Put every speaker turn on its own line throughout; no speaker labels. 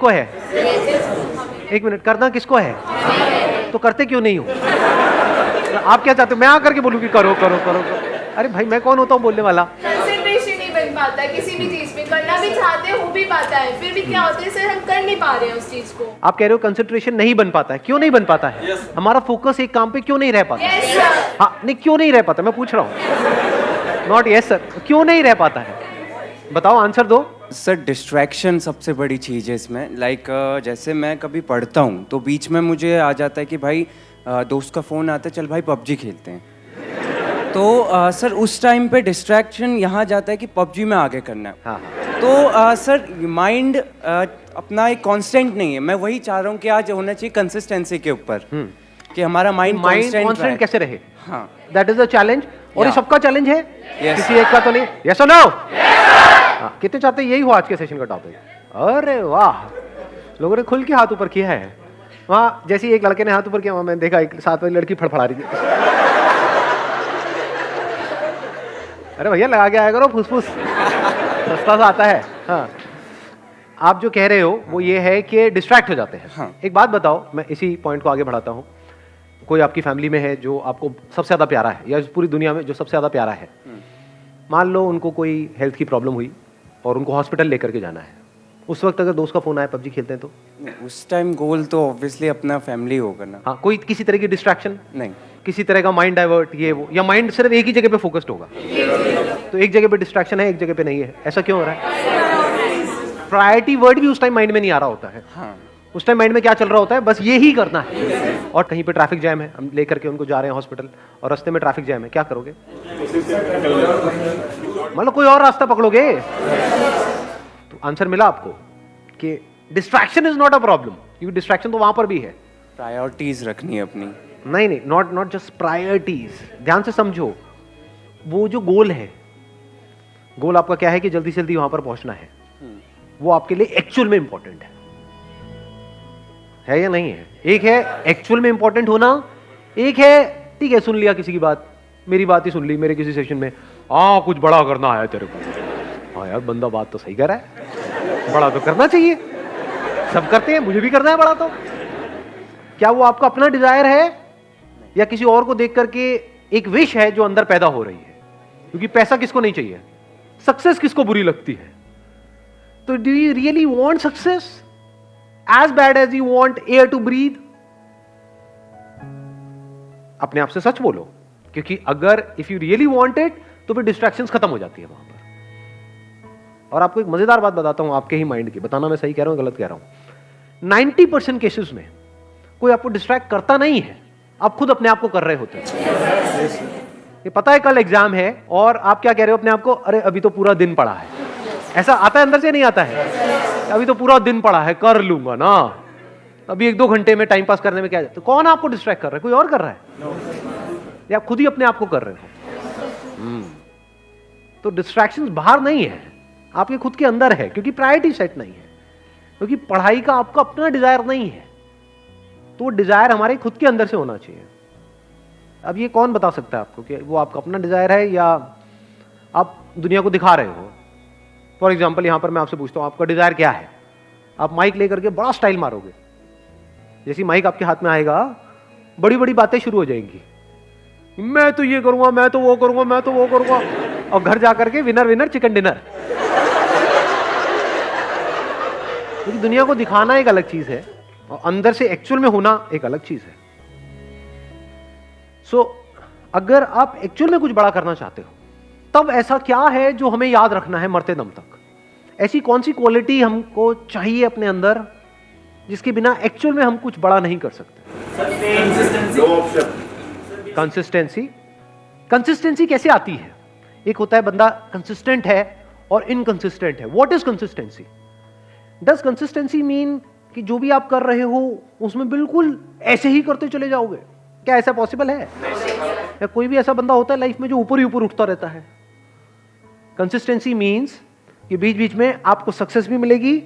को है? एक मिनट, करना किसको है? तो करते क्यों नहीं हो? आप क्या चाहते हो मैं आकर के बोलूं कि करो करो करो करो? अरे भाई मैं कौन होता हूँ बोलने वाला?
कंसंट्रेशन नहीं बन पाता किसी भी चीज में, करना भी चाहते हैं हो भी पाता है, फिर भी क्या होता है सर हम कर नहीं पा रहे हैं उस चीज को।
आप कह रहे हो कंसंट्रेशन नहीं बन पाता है, क्यों नहीं बन पाता है? हमारा फोकस एक काम पे क्यों नहीं रह पाता?
Yes sir.
हाँ नहीं, क्यों नहीं रह पाता मैं पूछ रहा हूँ, नॉट यस सर, क्यों नहीं रह पाता है? बताओ, आंसर दो।
सर डिस्ट्रैक्शन सबसे बड़ी चीज़ है इसमें। लाइक जैसे मैं कभी पढ़ता हूँ तो बीच में मुझे आ जाता है कि भाई दोस्त का फ़ोन आता है, चल भाई पबजी खेलते हैं। तो सर उस टाइम पे डिस्ट्रैक्शन यहाँ जाता है कि पबजी में आगे करना है।
हाँ
तो सर माइंड अपना एक कांस्टेंट नहीं है। मैं वही चाह रहा हूँ कि आज होना चाहिए कंसिस्टेंसी के ऊपर, कि हमारा माइंड
कांस्टेंट कैसे रहे?
हाँ,
दैट इज द चैलेंज। और ये
Yeah.
सबका चैलेंज है,
Yes.
किसी एक का तो नहीं। यस और नो? हाँ, कितने चाहते हैं यही हो आज के सेशन का टॉपिक? अरे वाह, लोगों ने खुल के हाथ ऊपर किया है। वहाँ जैसे एक लड़के ने हाथ ऊपर किया, वहाँ मैंने देखा एक साथ वाली लड़की फड़फड़ा रही थी। अरे भैया लगा के आया करो फुसफुस, सस्ता सा आता है। हाँ, आप जो कह रहे हो वो ये है कि डिस्ट्रैक्ट हो जाते हैं।
हाँ।
एक बात बताओ, मैं इसी पॉइंट को आगे बढ़ाता हूँ। कोई आपकी फैमिली में है जो आपको सबसे ज़्यादा प्यारा है, या इस पूरी दुनिया में जो सबसे ज़्यादा प्यारा है, मान लो उनको कोई हेल्थ की प्रॉब्लम हुई और उनको हॉस्पिटल लेकर के जाना है, उस वक्त अगर दोस्त का फ़ोन आए पबजी खेलते हैं तो?
उस टाइम गोल तो ऑब्वियसली अपना फैमिली होगा ना।
हाँ, कोई किसी तरह की डिस्ट्रैक्शन
नहीं,
किसी तरह का माइंड डाइवर्ट ये वो, या माइंड सिर्फ एक ही जगह पे फोकस्ड होगा? तो एक जगह पे डिस्ट्रैक्शन है, एक जगह पे नहीं है, ऐसा क्यों हो रहा है? प्रायोरिटी वर्ड भी उस टाइम माइंड में नहीं आ रहा होता है।
हाँ,
उस टाइम माइंड में क्या चल रहा होता है? बस ये ही करना है। और कहीं पे ट्रैफिक जैम है, हम लेकर के उनको जा रहे हैं हॉस्पिटल और रास्ते में ट्रैफिक जैम है, क्या करोगे? मतलब कोई और रास्ता पकड़ोगे? तो आंसर मिला आपको कि distraction is not a problem, क्योंकि डिस्ट्रैक्शन तो वहां पर भी है।
प्रायोरिटीज रखनी है अपनी।
नहीं नहीं, नॉट जस्ट प्रायोरिटीज। ध्यान से समझो, वो जो गोल है, गोल आपका क्या है कि जल्दी से जल्दी वहां पर पहुंचना है, वो आपके लिए एक्चुअल में इंपॉर्टेंट है या नहीं है? एक है एक्चुअल में इंपॉर्टेंट होना, एक है ठीक है सुन लिया किसी की बात, मेरी बात ही सुन ली मेरे किसी सेशन में, कुछ बड़ा करना है तेरे को। हाँ यार, बंदा बात तो सही कर रहा है, बड़ा तो करना चाहिए, सब करते हैं, मुझे भी करना है बड़ा। तो क्या वो आपका अपना डिजायर है या किसी और को देख करके एक विश है जो अंदर पैदा हो रही है? क्योंकि पैसा किसको नहीं चाहिए, सक्सेस किसको बुरी लगती है? तो do you really want success as bad as you want air to breathe? अपने आप से सच बोलो, क्योंकि अगर if you really want it तो फिर distractions खत्म हो जाती है वहां पर। और आपको एक मजेदार बात बताता हूं आपके ही माइंड की, बताना मैं सही कह रहा हूं गलत कह रहा हूं। 90% केसेस में कोई आपको डिस्ट्रैक्ट करता नहीं है, आप खुद अपने आप को कर रहे होते हैं। ये पता है कल एग्जाम है और आप क्या कह रहे हो अपने आप को, अरे अभी तो पूरा दिन पड़ा है। ऐसा आता है अंदर से, नहीं आता है? अभी तो पूरा दिन पड़ा है, कर लूंगा ना, अभी 1-2 घंटे में टाइम पास करने में क्या? तो कौन आपको डिस्ट्रैक्ट कर रहा है? कोई और कर रहा है या आप खुद ही अपने आप को कर रहे हो? तो डिस्ट्रैक्शंस बाहर नहीं है, आपके खुद के अंदर है, क्योंकि प्रायोरिटी सेट नहीं है, क्योंकि पढ़ाई का आपका अपना डिजायर नहीं है। तो वो डिजायर हमारे खुद के अंदर से होना चाहिए। अब ये कौन बता सकता है आपको कि वो आपका अपना डिजायर है या आप दुनिया को दिखा रहे हो? फॉर एग्जाम्पल, यहां पर मैं आपसे पूछता हूं आपका डिजायर क्या है? आप माइक लेकर के बड़ा स्टाइल मारोगे, जैसी माइक आपके हाथ में आएगा बड़ी बड़ी बातें शुरू हो जाएंगी, मैं तो ये करूंगा, मैं तो वो करूंगा, मैं तो वो करूंगा, और घर जाकर के विनर विनर चिकन डिनर। क्योंकि दुनिया को दिखाना एक अलग चीज है और अंदर से एक्चुअल में होना एक अलग चीज है। सो अगर आप एक्चुअल में कुछ बड़ा करना चाहते हो, तब ऐसा क्या है जो हमें याद रखना है मरते दम तक? ऐसी कौन सी क्वालिटी हमको चाहिए अपने अंदर जिसके बिना एक्चुअल में हम कुछ बड़ा नहीं कर सकते? कंसिस्टेंसी। कंसिस्टेंसी कैसे आती है? एक होता है बंदा कंसिस्टेंट है और इनकंसिस्टेंट है। What is consistency? Does consistency mean कि जो भी आप कर रहे हो उसमें बिल्कुल ऐसे ही करते चले जाओगे? क्या ऐसा पॉसिबल है? या कोई भी ऐसा बंदा होता है लाइफ में जो ऊपर ही ऊपर उठता रहता है? कंसिस्टेंसी मीन्स कि बीच बीच में आपको सक्सेस भी मिलेगी,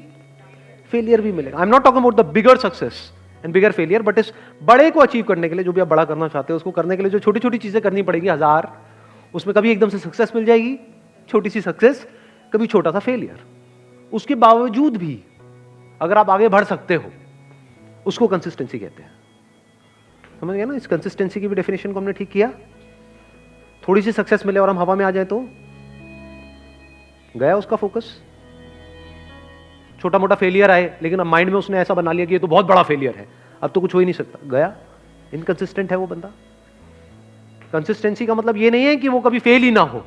फेलियर भी मिलेगा। I am not talking about the bigger success and bigger failure, but इस बड़े को अचीव करने के लिए, जो भी आप बड़ा करना चाहते हो उसको करने के लिए जो छोटी छोटी चीजें करनी पड़ेगी 1000, उसमें कभी एकदम से सक्सेस मिल जाएगी, छोटी सी सक्सेस, कभी छोटा सा फेलियर। उसके बावजूद भी अगर आप आगे बढ़ सकते हो, उसको कंसिस्टेंसी कहते हैं। समझ गया ना? इस कंसिस्टेंसी की भी डेफिनेशन को हमने ठीक किया। थोड़ी सी सक्सेस मिले और हम हवा में आ जाए तो गया उसका फोकस। छोटा मोटा फेलियर आए लेकिन अब माइंड में उसने ऐसा बना लिया कि ये तो बहुत बड़ा फेलियर है, अब तो कुछ हो ही नहीं सकता, गया। इनकंसिस्टेंट है वो बंदा। कंसिस्टेंसी का मतलब ये नहीं है कि वो कभी फेल ही ना हो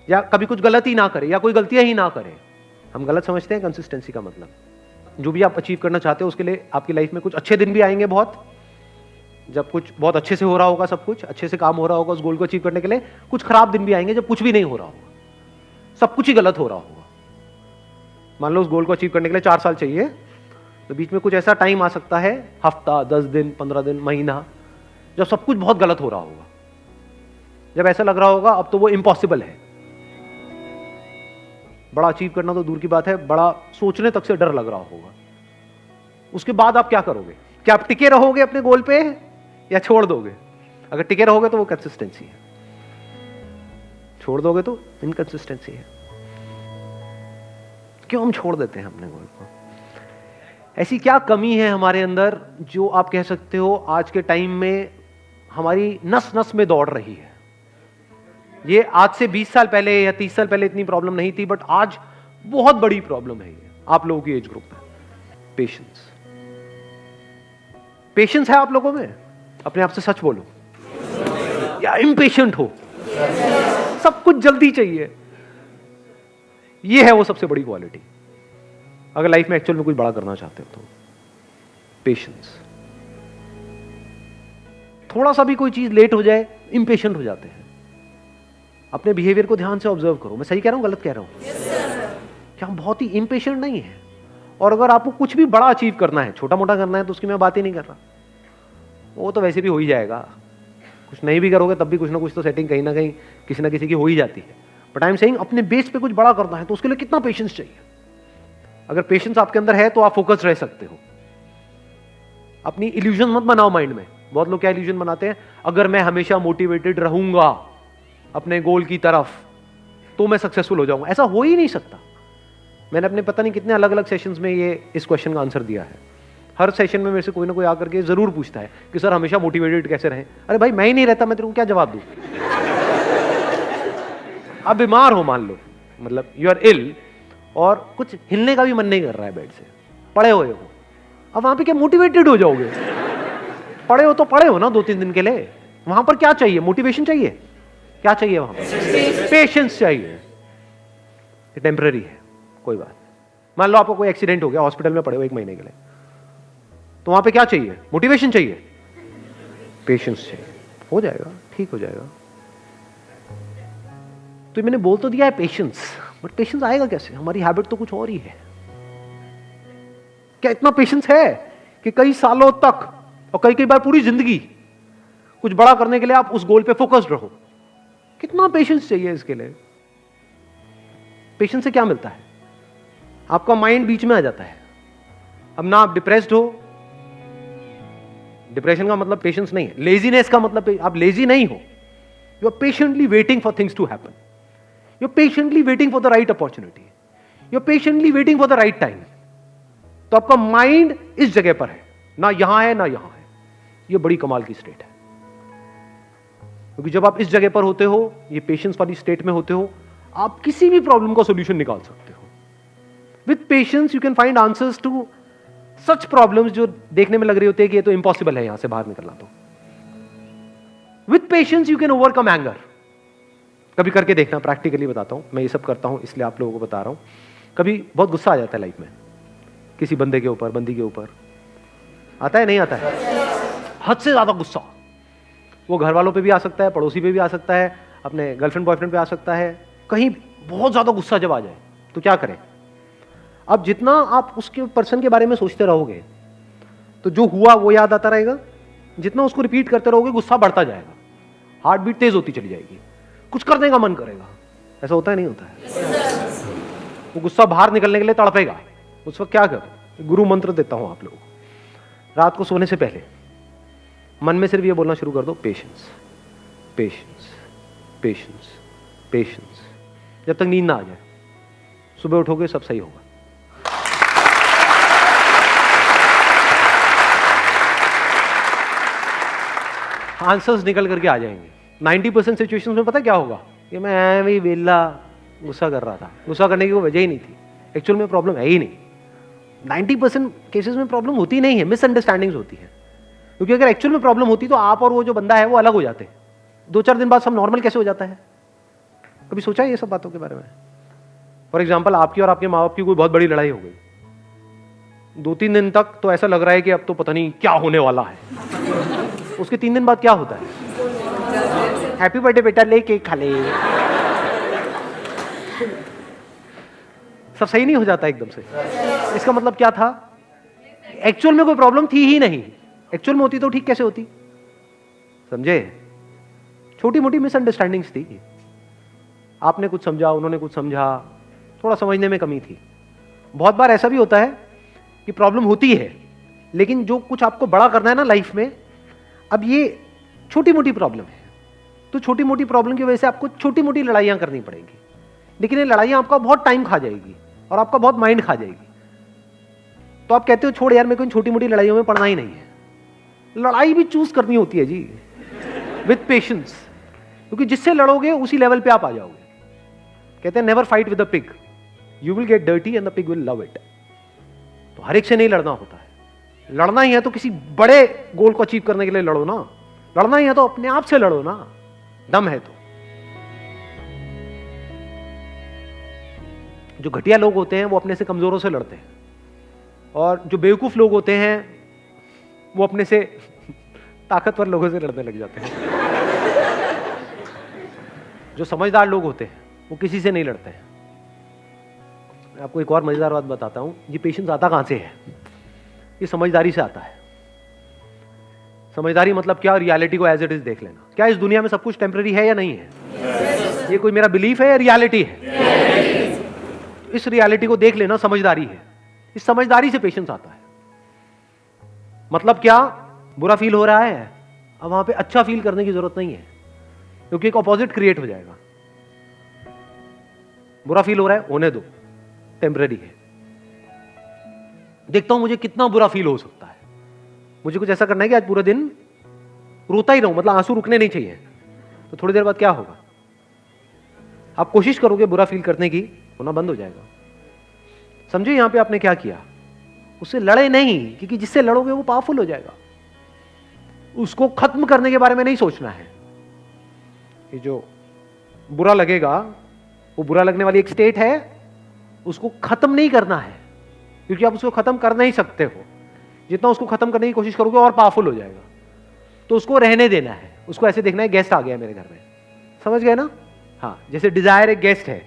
या कभी कुछ गलत ही ना करे या कोई गलतियां ही ना करे। हम गलत समझते हैं कंसिस्टेंसी का मतलब। जो भी आप अचीव करना चाहते हो उसके लिए आपकी लाइफ में कुछ अच्छे दिन भी आएंगे, बहुत, जब कुछ बहुत अच्छे से हो रहा होगा, सब कुछ अच्छे से काम हो रहा होगा उस गोल को अचीव करने के लिए। कुछ खराब दिन भी आएंगे जब कुछ भी नहीं हो रहा होगा, सब कुछ ही गलत हो रहा होगा। मान लो उस गोल को अचीव करने के लिए 4 साल चाहिए, तो बीच में कुछ ऐसा टाइम आ सकता है, हफ्ता, 10 दिन, 15 दिन, महीना, जब सब कुछ बहुत गलत हो रहा होगा, जब ऐसा लग रहा होगा अब तो वो इम्पॉसिबल है। बड़ा अचीव करना तो दूर की बात है, बड़ा सोचने तक से डर लग रहा होगा। उसके बाद आप क्या करोगे? क्या आप टिके रहोगे अपने गोल पे या छोड़ दोगे? अगर टिके रहोगे तो वो कंसिस्टेंसी है, छोड़ दोगे तो इनकंसिस्टेंसी है। क्यों हम छोड़ देते हैं अपने गोल को? ऐसी क्या कमी है हमारे अंदर जो आप कह सकते हो आज के टाइम में हमारी नस नस में दौड़ रही है? ये आज से 20 साल पहले या 30 साल पहले इतनी प्रॉब्लम नहीं थी, बट आज बहुत बड़ी प्रॉब्लम है ये आप लोगों की एज ग्रुप में। पेशेंस। पेशेंस है आप लोगों में? अपने आप से सच बोलो, या इम्पेशेंट हो? सब कुछ जल्दी चाहिए। ये है वो सबसे बड़ी क्वालिटी अगर लाइफ में एक्चुअल में कुछ बड़ा करना चाहते हो तो। पेशेंस। थोड़ा सा भी कोई चीज लेट हो जाए इम्पेशेंट हो जाते हैं। अपने बिहेवियर को ध्यान से ऑब्जर्व करो। मैं सही कह रहा हूं, गलत कह रहा हूं? क्या हम बहुत ही इम्पेशेंट नहीं है? और अगर आपको कुछ भी बड़ा अचीव करना है, छोटा मोटा करना है, तो उसकी मैं बात ही नहीं कर रहा, वो तो वैसे भी हो ही जाएगा। कुछ नहीं भी करोगे तब भी कुछ ना कुछ तो सेटिंग कहीं ना कहीं किसी ना किसी की हो ही जाती है। बट आई एम सेइंग अपने बेस पे कुछ बड़ा करना है तो उसके लिए कितना पेशेंस चाहिए? अगर पेशेंस आपके अंदर है तो आप फोकस रह सकते हो। अपनी इल्यूजन मत बनाओ माइंड में। बहुत लोग क्या इल्यूजन बनाते हैं, अगर मैं हमेशा मोटिवेटेड रहूंगा अपने गोल की तरफ तो मैं सक्सेसफुल हो जाऊंगा। ऐसा हो ही नहीं सकता। मैंने अपने पता नहीं कितने अलग अलग सेशंस में ये इस क्वेश्चन का आंसर दिया है। हर सेशन में मेरे से कोई ना कोई आकर के जरूर पूछता है कि सर हमेशा मोटिवेटेड कैसे रहें? अरे भाई मैं ही नहीं रहता, मैं तेरे को क्या जवाब दूं? आप बीमार हो मान लो, मतलब यू आर इल और कुछ हिलने का भी मन नहीं कर रहा है बेड से, पड़े हुए हो, अब वहां पे क्या मोटिवेटेड हो जाओगे? पड़े हो तो पड़े हो ना 2-3 दिन के लिए। वहां पर क्या चाहिए? मोटिवेशन चाहिए? क्या चाहिए वहां पर? पेशेंस चाहिए। टेम्पररी है, कोई बात। मान लो आपको कोई एक्सीडेंट हो गया, हॉस्पिटल में पड़े हो 1 महीने के लिए, तो वहां पे क्या चाहिए? मोटिवेशन चाहिए? पेशेंस चाहिए। हो जाएगा, ठीक हो जाएगा। तो मैंने बोल तो दिया है पेशेंस, बट पेशेंस आएगा कैसे? हमारी हैबिट तो कुछ और ही है। क्या इतना पेशेंस है कि कई सालों तक और कई बार पूरी जिंदगी कुछ बड़ा करने के लिए आप उस गोल पे फोकस्ड रहो? कितना पेशेंस चाहिए इसके लिए? पेशेंस से क्या मिलता है? आपका माइंड बीच में आ जाता है। अब ना आप डिप्रेस्ड हो, डिप्रेशन का मतलब पेशेंस नहीं है। लेजीनेस का मतलब आप लेजी नहीं हो, you are patiently waiting for things to happen, you are patiently waiting for the right opportunity, you are patiently waiting for the right time. तो आपका माइंड इस जगह पर है, ना यहां है ना यहां है। यह बड़ी कमाल की स्टेट है, क्योंकि जब आप इस जगह पर होते हो, ये पेशेंस वाली स्टेट में होते हो, आप किसी भी प्रॉब्लम का सॉल्यूशन निकाल सकते हो। With patience you can find answers to such problems जो देखने में लग रही होती है कि ये तो इम्पॉसिबल है यहां से बाहर निकलना। तो with patience you can overcome anger. कभी करके देखना, प्रैक्टिकली बताता हूं। मैं ये सब करता हूं इसलिए आप लोगों को बता रहा हूं। कभी बहुत गुस्सा आ जाता है लाइफ में, किसी बंदे के ऊपर, बंदी के ऊपर आता है, नहीं आता है? हद से ज्यादा गुस्सा। वो घर वालों पे भी आ सकता है, पड़ोसी पे भी आ सकता है, अपने गर्लफ्रेंड बॉयफ्रेंड पे आ सकता है। कहीं बहुत ज्यादा गुस्सा जब आ जाए तो क्या करें? अब जितना आप उसके पर्सन के बारे में सोचते रहोगे तो जो हुआ वो याद आता रहेगा। जितना उसको रिपीट करते रहोगे गुस्सा बढ़ता जाएगा, हार्ट बीट तेज होती चली जाएगी, कुछ करने का मन करेगा। ऐसा होता है, नहीं होता है? वो गुस्सा बाहर निकलने के लिए तड़पेगा। उस वक्त क्या करो? गुरु मंत्र देता हूं आप लोगों को। रात को सोने से पहले मन में सिर्फ ये बोलना शुरू कर दो, पेशेंस, पेशेंस, पेशेंस, पेशेंस, जब तक नींद ना आ जाए। सुबह उठोगे सब सही होगा। आंसर्स निकल करके आ जाएंगे। 90% सिचुएशंस में पता क्या होगा कि मैं ऐਵੇਂ ही वेला गुस्सा कर रहा था, गुस्सा करने की कोई वजह ही नहीं थी, एक्चुअल में प्रॉब्लम है ही नहीं। 90% केसेस में प्रॉब्लम होती नहीं है, मिसअंडरस्टैंडिंग्स होती है। क्योंकि अगर एक्चुअल में प्रॉब्लम होती तो आप और वो जो बंदा है वो अलग हो जाते। 2-4 दिन बाद सब नॉर्मल कैसे हो जाता है? कभी सोचा है ये सब बातों के बारे में? फॉर एग्जाम्पल, आपकी और आपके माँ बाप की कोई बहुत बड़ी लड़ाई हो गई, 2-3 दिन तक तो ऐसा लग रहा है कि अब तो पता नहीं क्या होने वाला है। उसके 3 दिन बाद क्या होता है? हैप्पी बर्थडे बेटा, ले केक खा ले। सब सही नहीं हो जाता एकदम से। इसका मतलब क्या था? एक्चुअल में कोई प्रॉब्लम थी ही नहीं। एक्चुअल में होती तो ठीक कैसे होती? समझे? छोटी मोटी मिसअंडरस्टैंडिंग्स थी। आपने कुछ समझा, उन्होंने कुछ समझा, थोड़ा समझने में कमी थी। बहुत बार ऐसा भी होता है कि प्रॉब्लम होती है, लेकिन जो कुछ आपको बड़ा करना है ना लाइफ में, अब ये छोटी मोटी प्रॉब्लम है, तो छोटी मोटी प्रॉब्लम की वजह से आपको छोटी मोटी लड़ाइयां करनी पड़ेंगी। लेकिन ये लड़ाइयां आपका बहुत टाइम खा जाएगी और आपका बहुत माइंड खा जाएगी। तो आप कहते हो छोड़ यार, मेरे को इन छोटी मोटी लड़ाइयों में पड़ना ही नहीं है। लड़ाई भी चूज करनी होती है जी, विद पेशेंस, क्योंकि जिससे लड़ोगे उसी लेवल पे आप आ जाओगे। कहते हैं never fight with a pig, you will get dirty and the pig will love it. तो हर एक से नहीं लड़ना होता है। लड़ना ही है तो किसी बड़े गोल को अचीव करने के लिए लड़ो ना। लड़ना ही है तो अपने आप से लड़ो ना, दम है तो। जो घटिया लोग होते हैं वो अपने से कमजोरों से लड़ते हैं, और जो बेवकूफ लोग होते हैं वो अपने से ताकतवर लोगों से लड़ने लग जाते हैं। जो समझदार लोग होते हैं वो किसी से नहीं लड़ते हैं। मैं आपको एक और मजेदार बात बताता हूं। ये पेशेंस आता कहां से है? ये समझदारी से आता है। समझदारी मतलब क्या? रियलिटी को एज इट इज देख लेना। क्या इस दुनिया में सब कुछ टेम्पररी है या नहीं है? ये कोई मेरा बिलीफ है या रियलिटी है? इस रियलिटी को देख लेना समझदारी है। इस समझदारी से पेशेंस आता है। मतलब क्या? बुरा फील हो रहा है, अब वहां पे अच्छा फील करने की जरूरत नहीं है, क्योंकि एक ऑपोजिट क्रिएट हो जाएगा। बुरा फील हो रहा है, होने दो, टेम्पररी है। देखता हूं मुझे कितना बुरा फील हो सकता है। मुझे कुछ ऐसा करना है कि आज पूरा दिन रोता ही रहूं, मतलब आंसू रुकने नहीं चाहिए। तो थोड़ी देर बाद क्या होगा? आप कोशिश करोगे बुरा फील करने की, होना बंद हो जाएगा। समझे यहां पे आपने क्या किया? उससे लड़े नहीं, क्योंकि जिससे लड़ोगे वो पावरफुल हो जाएगा। उसको खत्म करने के बारे में नहीं सोचना है। ये जो बुरा लगेगा, वो बुरा लगने वाली एक स्टेट है, उसको खत्म नहीं करना है, क्योंकि आप उसको खत्म कर नहीं सकते हो। जितना उसको खत्म करने की कोशिश करोगे और पावरफुल हो जाएगा। तो उसको रहने देना है। उसको ऐसे देखना है, गेस्ट आ गया मेरे घर में, समझ गए ना? हाँ, जैसे डिजायर एक गेस्ट है,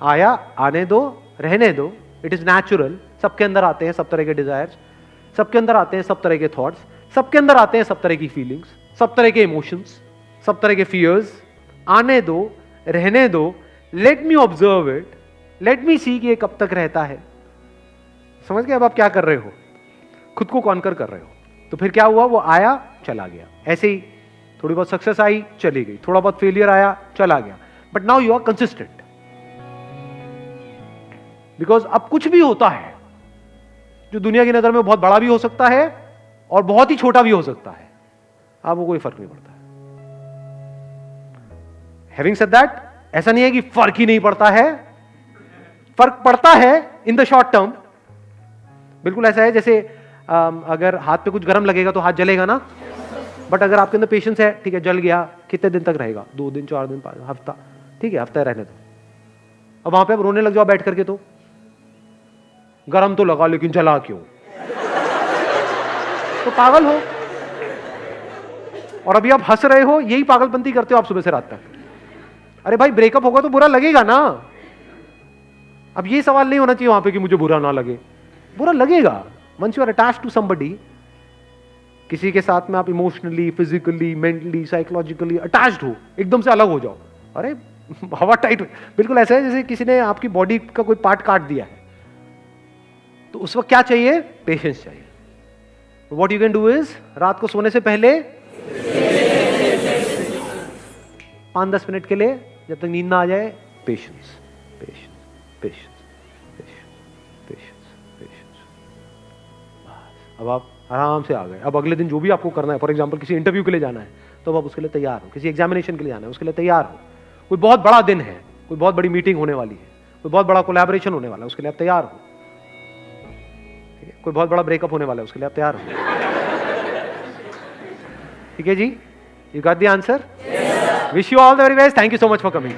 आया, आने दो, रहने दो, इट इज नेचुरल। सबके अंदर आते हैं सब तरह के डिजायर्स, सबके अंदर आते हैं सब तरह के थॉट्स, सबके अंदर आते हैं सब तरह की फीलिंग्स, सब तरह के इमोशंस, सब तरह के फियर्स। आने दो, रहने दो, let me observe it, let me see कि ये कब तक रहता है। समझ गए? अब आप क्या कर रहे हो? खुद को कॉन्कर कर रहे हो। तो फिर क्या हुआ? वो आया, चला गया। ऐसे ही थोड़ी बहुत सक्सेस आई, चली गई, थोड़ा बहुत फेलियर आया, चला गया। But now you are consistent, because अब कुछ भी होता है जो दुनिया की नजर में बहुत बड़ा भी हो सकता है और बहुत ही छोटा भी हो सकता है, आपको कोई फर्क नहीं पड़ता है। हैविंग सेड दैट, ऐसा नहीं है कि फर्क ही नहीं पड़ता है, फर्क पड़ता है इन द शॉर्ट टर्म। बिल्कुल ऐसा है जैसे अगर हाथ पे कुछ गर्म लगेगा तो हाथ जलेगा ना, बट अगर आपके अंदर पेशेंस है, ठीक है, जल गया, कितने दिन तक रहेगा? 2 दिन, 4 दिन, 5 हफ्ता, ठीक है, हफ्ता रहने दो। अब वहां पे आप रोने लग जाओ बैठ करके, तो गरम तो लगा लेकिन जला क्यों? तो पागल हो। और अभी आप हंस रहे हो, यही पागलपंती करते हो आप सुबह से रात तक। अरे भाई, ब्रेकअप होगा तो बुरा लगेगा ना। अब ये सवाल नहीं होना चाहिए वहां पे कि मुझे बुरा ना लगे। बुरा लगेगा। Once you are attached to somebody, किसी के साथ में आप emotionally, physically, mentally, psychologically attached हो, एकदम से अलग हो जाओ, अरे हवा टाइट। बिल्कुल ऐसा है जैसे किसी ने आपकी बॉडी का कोई पार्ट काट दिया है, तो उस वक्त क्या चाहिए? पेशेंस चाहिए। What you can do is, रात को सोने से पहले 5-10 मिनट के लिए, जब तक नींद ना आ जाए, patience, patience, patience, patience, patience, patience. बस अब आप आराम से आ गए। अब अगले दिन जो भी आपको करना है, फॉर एग्जाम्पल किसी इंटरव्यू के लिए जाना है तो अब आप उसके लिए तैयार हो, किसी एग्जामिनेशन के लिए जाना है उसके लिए तैयार हो, कोई बहुत बड़ा दिन है, कोई बहुत बड़ी मीटिंग होने वाली है, कोई बहुत बड़ा कोलैबोरेशन होने वाला है, उसके लिए आप तैयार हो। ठीक है, कोई बहुत बड़ा ब्रेकअप होने वाला है, उसके लिए आप तैयार हो। ठीक है जी, you got the answer. Wish you all the very best. Thank you so much for coming.